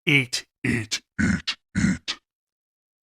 Eat, eat, eat, eat.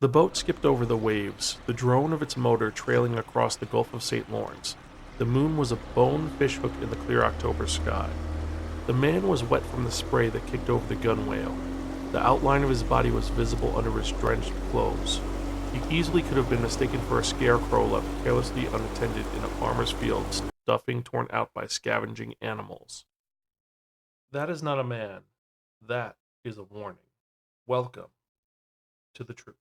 The boat skipped over the waves, the drone of its motor trailing across the Gulf of St. Lawrence. The moon was a bone fishhook in the clear October sky. The man was wet from the spray that kicked over the gunwale. The outline of his body was visible under his drenched clothes. He easily could have been mistaken for a scarecrow left carelessly unattended in a farmer's field, stuffing torn out by scavenging animals. That is not a man. That is a warning. Welcome to the truth.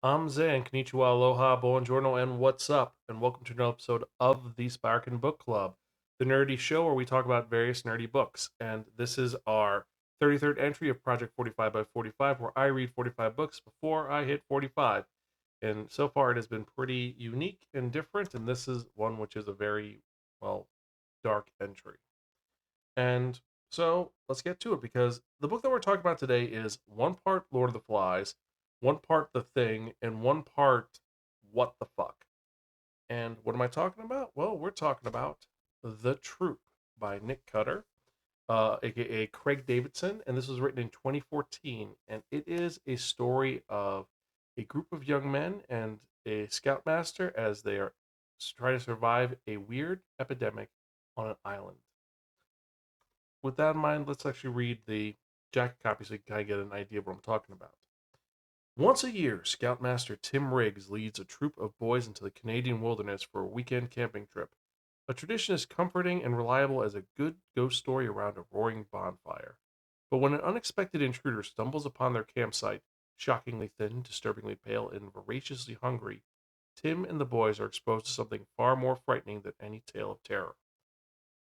I'm Zan, konnichiwa, aloha, buongiorno, and what's up? And welcome to another episode of the Spiraken Book Club, the nerdy show where we talk about various nerdy books. And this is our 33rd entry of Project 45 by 45, where I read 45 books before I hit 45. And so far, it has been pretty unique and different. And this is one which is a very, well, dark entry. And so let's get to it because the book that we're talking about today is one part Lord of the Flies, one part The Thing, and one part What the Fuck. And what am I talking about? Well, we're talking about The Troop by Nick Cutter, aka Craig Davidson. And this was written in 2014. And it is a story of a group of young men and a scoutmaster as they are trying to survive a weird epidemic on an island. With that in mind, let's actually read the jacket copy so you can kind of get an idea of what I'm talking about. Once a year, Scoutmaster Tim Riggs leads a troop of boys into the Canadian wilderness for a weekend camping trip. A tradition as comforting and reliable as a good ghost story around a roaring bonfire. But when an unexpected intruder stumbles upon their campsite, shockingly thin, disturbingly pale, and voraciously hungry, Tim and the boys are exposed to something far more frightening than any tale of terror: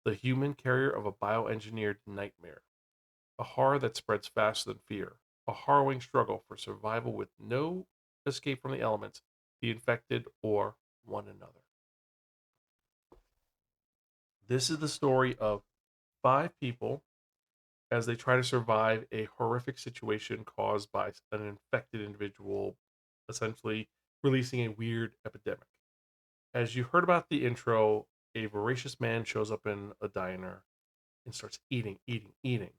the human carrier of a bioengineered nightmare, a horror that spreads faster than fear, a harrowing struggle for survival with no escape from the elements, the infected, or one another. This is the story of five people as they try to survive a horrific situation caused by an infected individual, essentially releasing a weird epidemic. As you heard about the intro, a voracious man shows up in a diner and starts eating, eating, eating.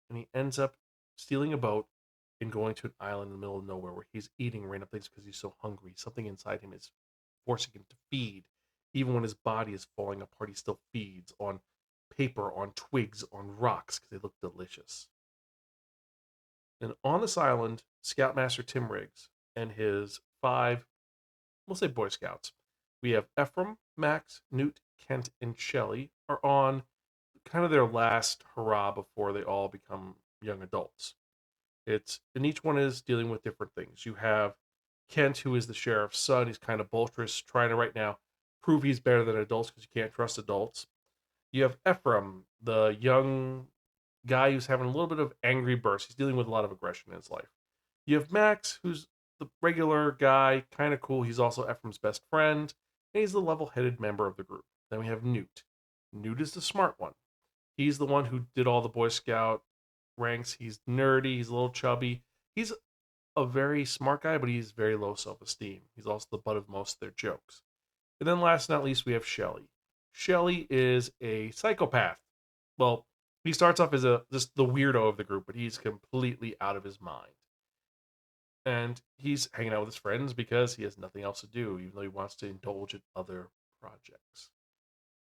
And he ends up stealing a boat and going to an island in the middle of nowhere where he's eating random things because he's so hungry. Something inside him is forcing him to feed. Even when his body is falling apart, he still feeds on paper, on twigs, on rocks because they look delicious. And on this island, Scoutmaster Tim Riggs and his five, we'll say Boy Scouts, we have Ephraim, Max, Newt, Kent, and Shelley are on kind of their last hurrah before they all become young adults. And each one is dealing with different things. You have Kent, who is the sheriff's son. He's kind of bolsterous, trying to right now prove he's better than adults because you can't trust adults. You have Ephraim, the young guy who's having a little bit of angry bursts. He's dealing with a lot of aggression in his life. You have Max, who's the regular guy, kind of cool. He's also Ephraim's best friend, and he's the level-headed member of the group. Then we have Newt. Newt is the smart one. He's the one who did all the Boy Scout ranks. He's nerdy. He's a little chubby. He's a very smart guy, but he's very low self esteem. He's also the butt of most of their jokes. And then last but not least, we have Shelly. Shelly is a psychopath. Well, he starts off as just the weirdo of the group, but he's completely out of his mind. And he's hanging out with his friends because he has nothing else to do, even though he wants to indulge in other projects.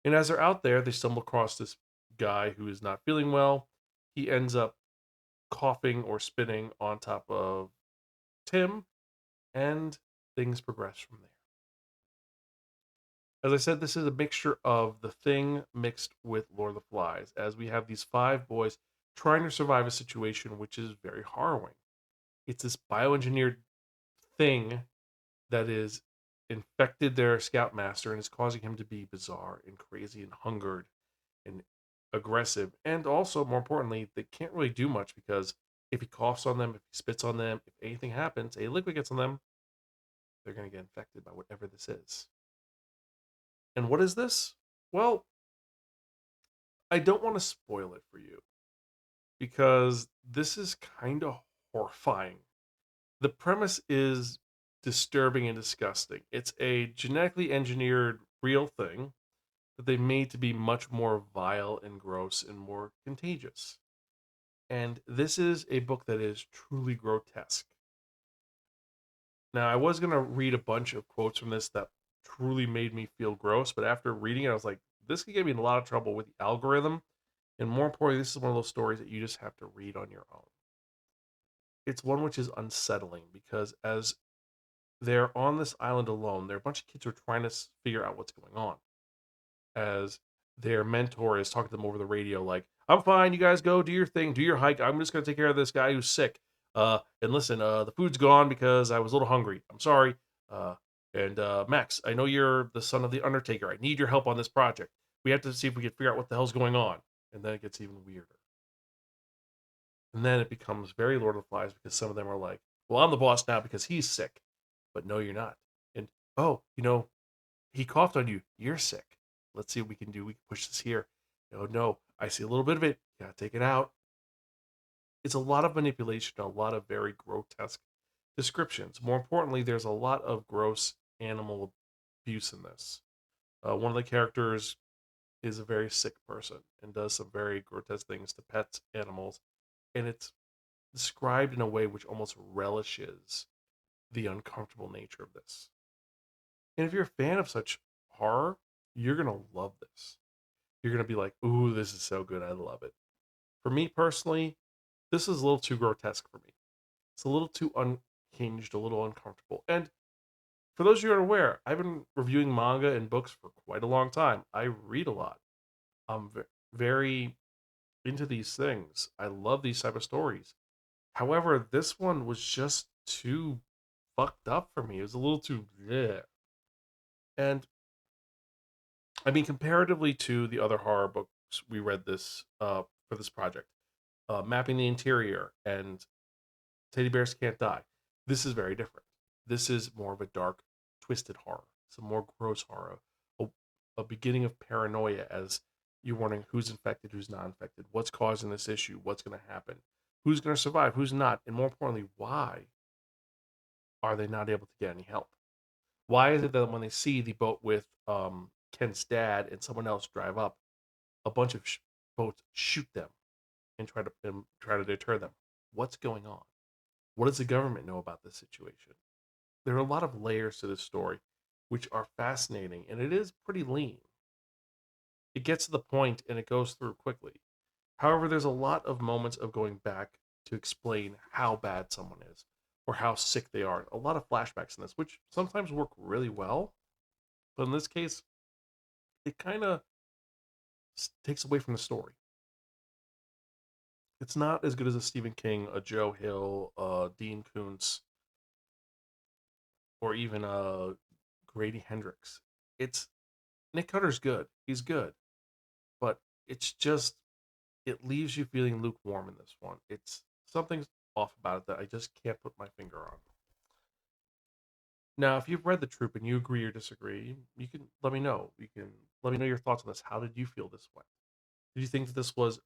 And as they're out there, they stumble across this guy who is not feeling well. He ends up coughing or spitting on top of Tim, and things progress from there. As I said, this is a mixture of The Thing mixed with Lord of the Flies, as we have these five boys trying to survive a situation which is very harrowing. It's this bioengineered thing that is infected their scoutmaster and is causing him to be bizarre and crazy and hungered and aggressive. And also, more importantly, they can't really do much because if he coughs on them, if he spits on them, if anything happens, a liquid gets on them, they're going to get infected by whatever this is. And what is this? Well, I don't want to spoil it for you because this is kind of horrifying. The premise is disturbing and disgusting. It's a genetically engineered real thing that they've made to be much more vile and gross and more contagious. And this is a book that is truly grotesque. Now, I was going to read a bunch of quotes from this that truly made me feel gross, but after reading it, I was like, this could get me in a lot of trouble with the algorithm. And more importantly, this is one of those stories that you just have to read on your own. It's one which is unsettling because as they're on this island alone, there are a bunch of kids who are trying to figure out what's going on. As their mentor is talking to them over the radio, like, I'm fine, you guys go do your thing, do your hike. I'm just going to take care of this guy who's sick. And listen, the food's gone because I was a little hungry. I'm sorry. Uh, and Max, I know you're the son of the Undertaker. I need your help on this project. We have to see if we can figure out what the hell's going on. And then it gets even weirder. And then it becomes very Lord of the Flies because some of them are like, well, I'm the boss now because he's sick. But no, you're not. And oh, he coughed on you. You're sick. Let's see what we can do. We can push this here. Oh, no, I see a little bit of it. You gotta take it out. It's a lot of manipulation, a lot of very grotesque descriptions. More importantly, there's a lot of gross animal abuse in this. One of the characters is a very sick person and does some very grotesque things to pets, animals, and it's described in a way which almost relishes the uncomfortable nature of this. And if you're a fan of such horror, you're going to love this. You're going to be like, ooh, this is so good. I love it. For me personally, this is a little too grotesque for me. It's a little too unhinged, a little uncomfortable. And for those of you who are aware, I've been reviewing manga and books for quite a long time. I read a lot. I'm very into these things. I love these type of stories. However, this one was just too fucked up for me. It was a little too bleh. And I mean, comparatively to the other horror books we read this for this project, Mapping the Interior and Teddy Bears Can't Die, this is very different. This is more of a dark, twisted horror, some more gross horror, a, a beginning of paranoia as you're wondering who's infected, who's not infected, what's causing this issue, what's going to happen, who's going to survive, who's not, and more importantly, why are they not able to get any help? Why is it that when they see the boat with Ken's dad and someone else drive up, a bunch of boats shoot them and try to deter them? What's going on? What does the government know about this situation? There are a lot of layers to this story, which are fascinating, and it is pretty lean. It gets to the point and it goes through quickly. However, there's a lot of moments of going back to explain how bad someone is or how sick they are. A lot of flashbacks in this, which sometimes work really well, but in this case, it kind of takes away from the story. It's not as good as a Stephen King, a Joe Hill, Dean Koontz, or even Grady Hendrix. It's Nick Cutter's good. He's good, but it's just it leaves you feeling lukewarm in this one. It's something's off about it that I just can't put my finger on. Now, if you've read The Troop and you agree or disagree, you can let me know. You can let me know your thoughts on this. How did you feel this way? Did you think that this was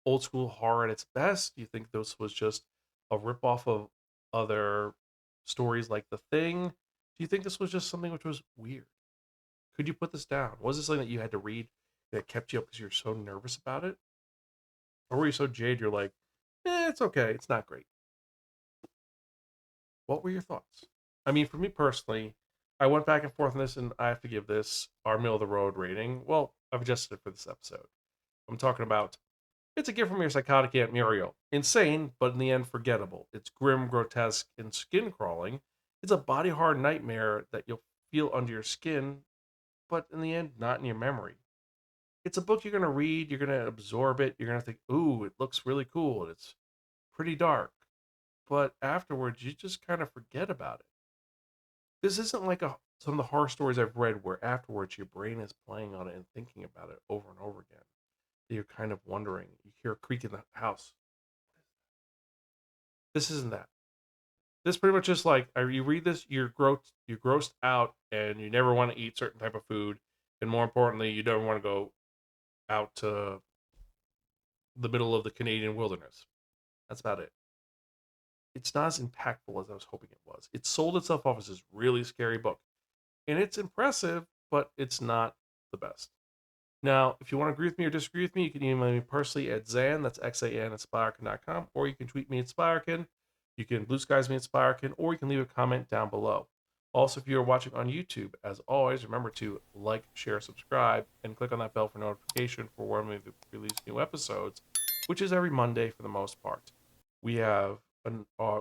old school horror at its best? Do you think this was just a ripoff of other stories like The Thing? Do you think this was just something which was weird? Could you put this down? Was this something that you had to read that kept you up because you're so nervous about it? Or were you so jaded you're like, it's okay, it's not great? What were your thoughts? I mean, for me personally, I went back and forth on this, and I have to give this our middle of the road rating. Well, I've adjusted it for this episode. I'm talking about it's a gift from your psychotic Aunt Muriel. Insane, but in the end, forgettable. It's grim, grotesque, and skin crawling. It's a body hard nightmare that you'll feel under your skin, but in the end, not in your memory. It's a book you're going to read, you're going to absorb it, you're going to think, ooh, it looks really cool, and it's pretty dark. But afterwards, you just kind of forget about it. This isn't like some of the horror stories I've read where afterwards your brain is playing on it and thinking about it over and over again. You're kind of wondering. You hear a creak in the house. This isn't that. This pretty much just like you read this, you're grossed out, and you never want to eat certain type of food, and more importantly, you don't want to go out to the middle of the Canadian wilderness. That's about it. it's not as impactful as I was hoping it was. It sold itself off as this really scary book, and it's impressive, but it's not the best. Now, if you want to agree with me or disagree with me, you can email me personally at Zan, that's Xan at Spiraken.com, or you can tweet me at Spiraken. You can blue skies me at Spiraken, or you can leave a comment down below. Also, if you are watching on YouTube, as always, remember to like, share, subscribe, and click on that bell for notification for when we release new episodes, which is every Monday for the most part. We have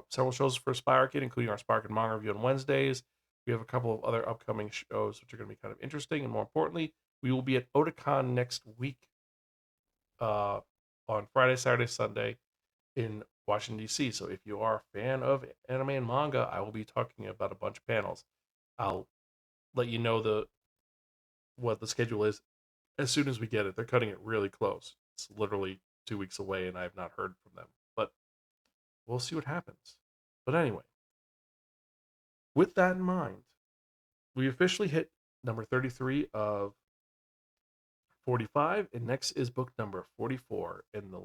several shows for Spiraken, including our Spiraken manga review on Wednesdays. We have a couple of other upcoming shows which are going to be kind of interesting, and more importantly, we will be at Otakon next week uh, on Friday, Saturday, Sunday in Washington, D.C. So if you are a fan of anime and manga, I will be talking about a bunch of panels. I'll let you know what the schedule is as soon as we get it. They're cutting it really close. It's literally 2 weeks away, and I have not heard from them. But we'll see what happens. But anyway, with that in mind, we officially hit number 33 of 45, and next is book number 44. And the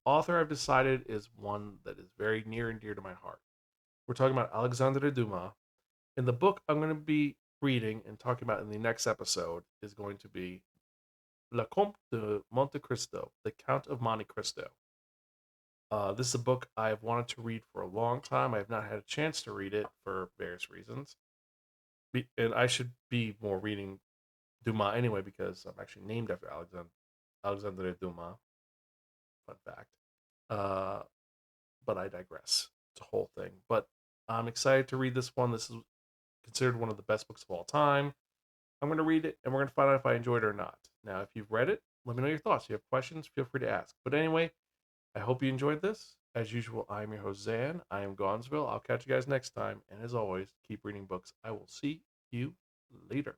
author I've decided is one that is very near and dear to my heart. We're talking about Alexandre Dumas. And the book I'm going to be reading and talking about in the next episode is going to be Le Comte de Monte Cristo, The Count of Monte Cristo. This is a book I've wanted to read for a long time. I have not had a chance to read it for various reasons. And I should be more reading Dumas anyway because I'm actually named after Alexandre Dumas. Fun fact. Uh, but I digress. It's a whole thing. But I'm excited to read this one. This is considered one of the best books of all time. I'm going to read it and we're going to find out if I enjoyed it or not. Now, if you've read it, let me know your thoughts. If you have questions, feel free to ask. But anyway, I hope you enjoyed this. As usual, I'm your host, Zan. I am Gonzville. I'll catch you guys next time. And as always, keep reading books. I will see you later.